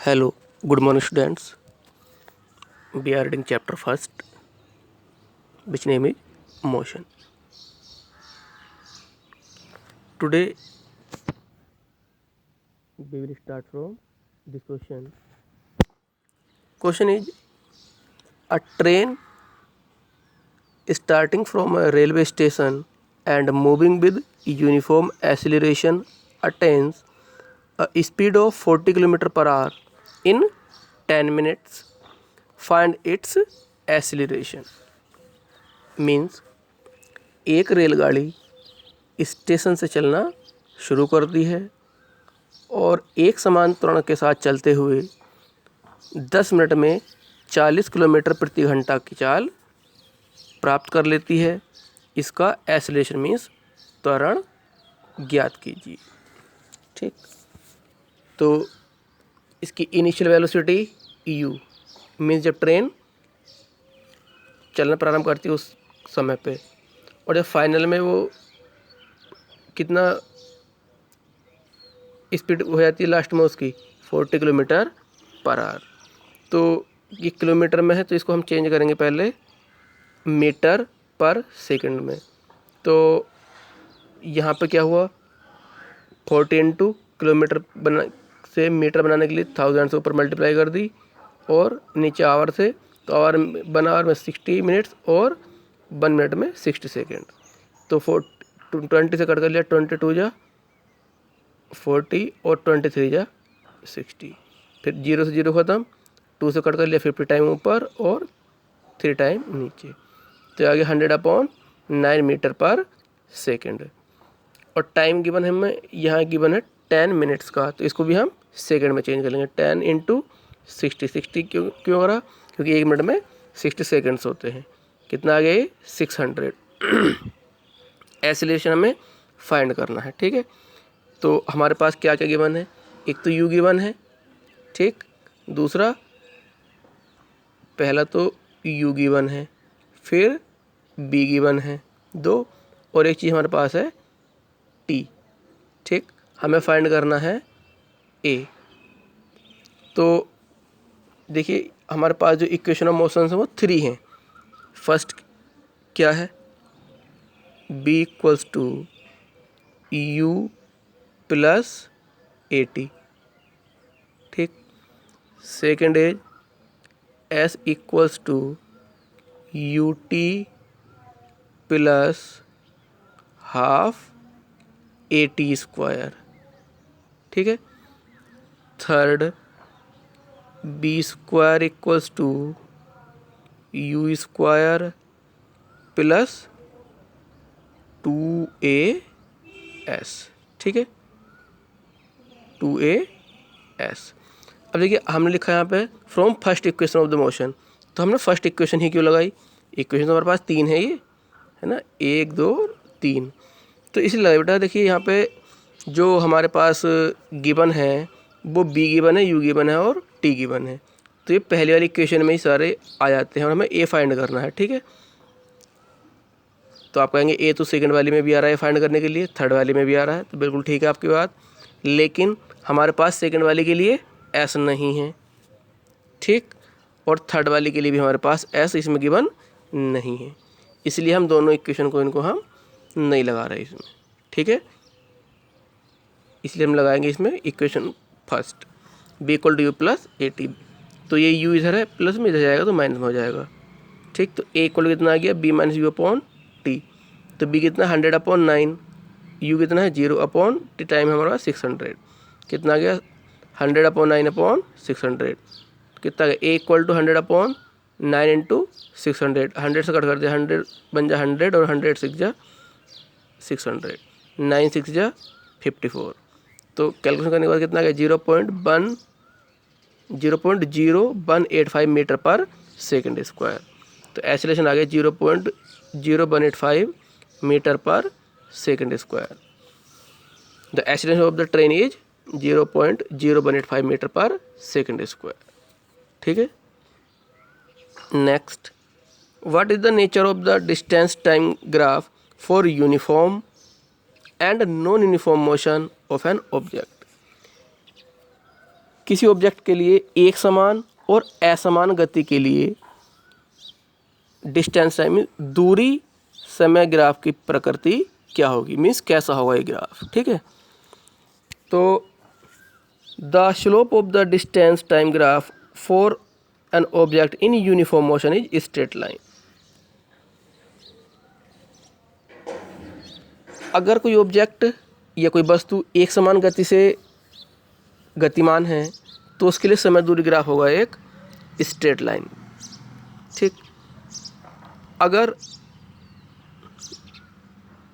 Hello, good morning students. We are reading chapter first, which name is motion. Today we will start from this question. Question is, a train starting from a railway station and moving with uniform acceleration attains a speed of 40 km per hour in 10 minutes. Find its acceleration. Means एक रेलगाड़ी station से चलना शुरू कर दी है और एक समान त्वरण के साथ चलते हुए 10 मिनट में 40 किलोमीटर प्रति घंटा की चाल प्राप्त कर लेती है। इसका एक्सेलरेशन मीन्स त्वरण ज्ञात कीजिए। ठीक, तो इसकी इनिशियल वेलोसिटी u मीन्स जब ट्रेन चलना प्रारंभ करती है उस समय पे, और जब फाइनल में वो कितना स्पीड हो जाती है लास्ट में उसकी 40 किलोमीटर पर आवर। तो ये किलोमीटर में है तो इसको हम चेंज करेंगे पहले मीटर पर सेकंड में। तो यहाँ पे क्या हुआ, 40 इंटू किलोमीटर बना से मीटर बनाने के लिए 1000 से ऊपर मल्टीप्लाई कर दी और नीचे आवर से, तो आवर 1 आवर में 60 मिनट्स और 1 मिनट में 60 सेकेंड। तो 20 से कट कर लिया, 22 जा 40 और 23 जा 60, फिर 0 से 0 ख़त्म, 2 से कट कर लिया 50 टाइम ऊपर और 3 टाइम नीचे, तो आगे 100/9 मीटर पर सेकेंड। और टाइम गिवन है हमें यहाँ गिवन है 10 मिनट्स का, तो इसको भी हम सेकेंड में चेंज कर लेंगे। 10 इंटू 60 क्यों करा, क्योंकि 1 मिनट में 60 सेकेंड्स होते हैं। कितना आ गया, 600। एक्सेलरेशन हमें फाइंड करना है। ठीक है, तो हमारे पास क्या क्या गिवन है, एक तो u गिवन है, ठीक, दूसरा पहला तो u गिवन है, फिर b गिवन है 2, और एक चीज़ हमारे पास है t। ठीक, हमें फाइंड करना है a। तो देखिए हमारे पास जो इक्वेशन ऑफ मोशन है वो 3 हैं। फर्स्ट क्या है, b equals to u plus AT। ठीक, second is s equals to UT plus half AT square. ठीक है, third b square equals to u square plus 2as। ठीक है, 2as। अब देखिए हमने लिखा है यहाँ पे from first equation of the motion, तो हमने फर्स्ट इक्वेशन ही क्यों लगाई, इक्वेशन तो हमारे पास 3 है, ये है ना, 1 2 3, तो इसलिए लगा बेटा। देखिए यहाँ पे जो हमारे पास गिवन है वो b गिवन है, u गिवन है और t गिवन है, तो ये पहले वाली इक्वेशन में ही सारे आ जाते हैं और हमें a फाइंड करना है। ठीक है, तो आप कहेंगे ए तो सेकंड वाली में भी आ रहा है फाइंड करने के लिए, थर्ड वाली में भी आ रहा है, तो बिल्कुल ठीक है आपकी बात, लेकिन हमारे पास सेकंड वाली के लिए एस नहीं है। ठीक, और थर्ड वाली के लिए भी हमारे पास एस इसमें गिवन नहीं है, इसलिए हम दोनों इक्वेशन को इनको हम नहीं लगा रहे इसमें। ठीक है, इसलिए हम लगाएंगे इसमें equation first b equal to u plus AT। तो ये u इधर है, प्लस में इधर जाएगा तो माइनस में हो जाएगा। ठीक, तो a इक्वल कितना आ गया, b minus you upon T. तो b कितना 100/9, u कितना है 0/t, टाइम हमारे पास 600, कितना आ गया 100/9/600, कितना आ गया a इक्वल टू 100/9 इंटू 600, 100 से कट कर दिया 100 बन जा 100 और 100 6 जा 600, 9 6 जा 54, तो कैलकुलेशन करने के बाद कितना आ गया 0.0185 मीटर पर सेकेंड स्क्वायर। तो एक्सेलरेशन आ गया 0.0185 metre per second square. The acceleration of the train is 0.0185 metre per second square. ठीक है, next, what is the nature of the distance time graph for uniform and non uniform motion of an object. किसी object के लिए एक समान और असमान गति के लिए डिस्टेंस टाइम दूरी समय ग्राफ की प्रकृति क्या होगी, मीन्स कैसा होगा ये ग्राफ। ठीक है, तो the slope of the distance time graph for an object in uniform motion is straight line. अगर कोई ऑब्जेक्ट या कोई वस्तु एक समान गति से गतिमान है तो उसके लिए समय दूरी ग्राफ होगा एक स्ट्रेट लाइन। ठीक, अगर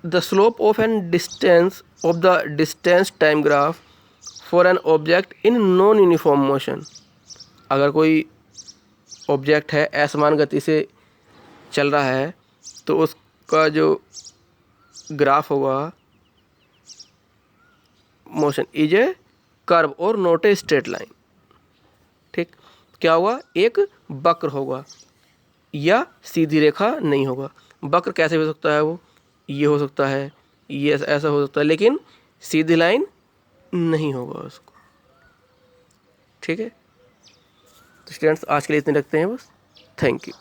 the slope of an distance of the distance time graph for an object in non uniform motion, अगर कोई ऑब्जेक्ट है असमान गति से चल रहा है तो उसका जो ग्राफ होगा मोशन इज ए कर्व और नॉट ए स्ट्रेट लाइन। ठीक, क्या होगा, एक वक्र होगा या सीधी रेखा नहीं होगा। वक्र कैसे हो सकता है, वो ये हो सकता है, ये ऐसा हो सकता है, लेकिन सीधी लाइन नहीं होगा उसको। ठीक है, तो स्टूडेंट्स आज के लिए इतने रखते हैं बस। Thank you.